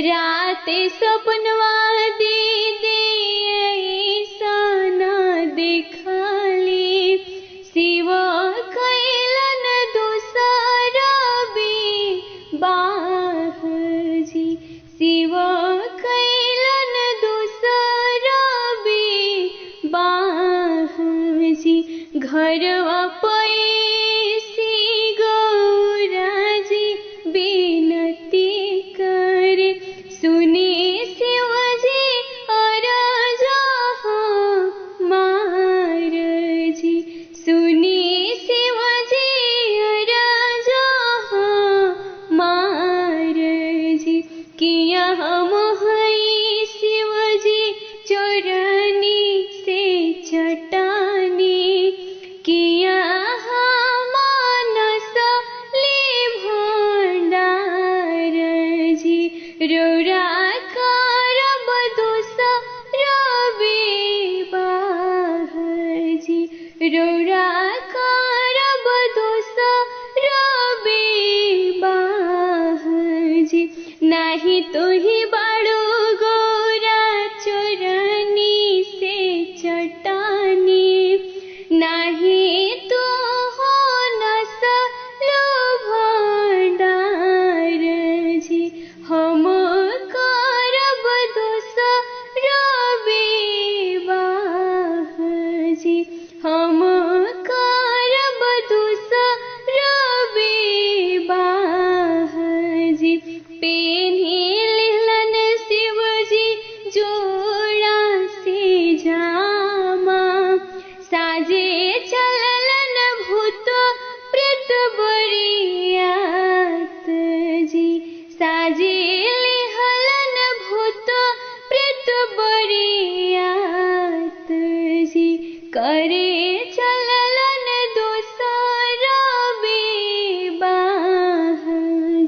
राते सपनवा दीदी ऐसा दिखाली शिव कैलन दूसरा विवाह जी शिव कैलन दूसरा विवाह जी घरवा पैसी गौरा जी बिनती कर सुनी शिवजी अरज हमार जी सुनी शिवजी अरज हमार जी किया हम हई शिवजी चोरनी से चटानी किया मानस ली भंडार जी रौरा करब दूसरा विवाह जी रौरा करब दूसरा विवाह जी नाही तुही बाड़ू गौरा चोरनी से चटानी नाही तू हो नसलो भंडार जी हम करब दूसरा विवाह जी हम करब दूसरा विवाह जी पेन्ही लिहलन शिवजी जोड़ा से जामा साजे चललन भूत प्रेत बरियात जी साजे लिहलन भूत प्रेत बरियात जी करे चललन दूसरा विवाह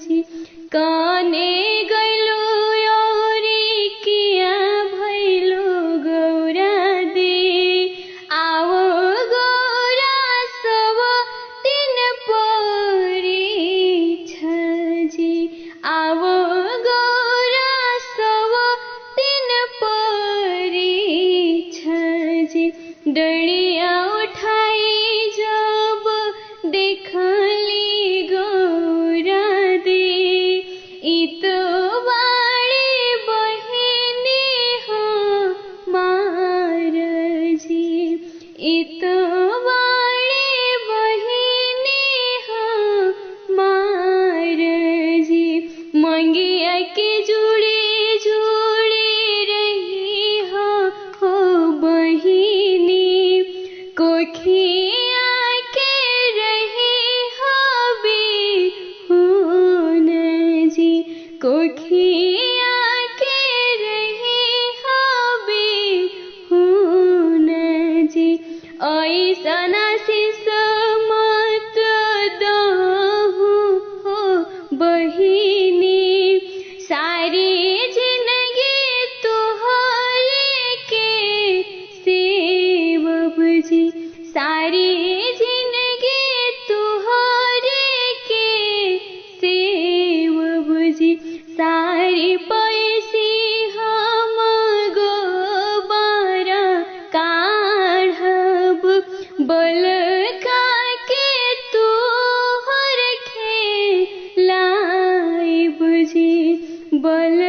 जी काने गैलो योरी किया भैलो गौरा दे आओ गौरा सब दिन परी जी आओ गौरा सब दिन परी जी डलिया उठाई जब देखली गौरा दे इत बाड़ी बहिनी हमार जी इत बाड़ी बहिनी हमार जी मंगिया के जुड़ी जुड़ी रही हो बहिनी कोखिया के रही हबी हुन जी कोखिया के रही हबी हुन जी ऐसन आशीष मत दहु हो बहिनी सारी जिंदगी तुहरे के सेवब जी सारी जिंदगी तुहरे के सेवब जी सारी पैसी हम गोबारा काढ़ब बल के तुहर खेलाइब जी बल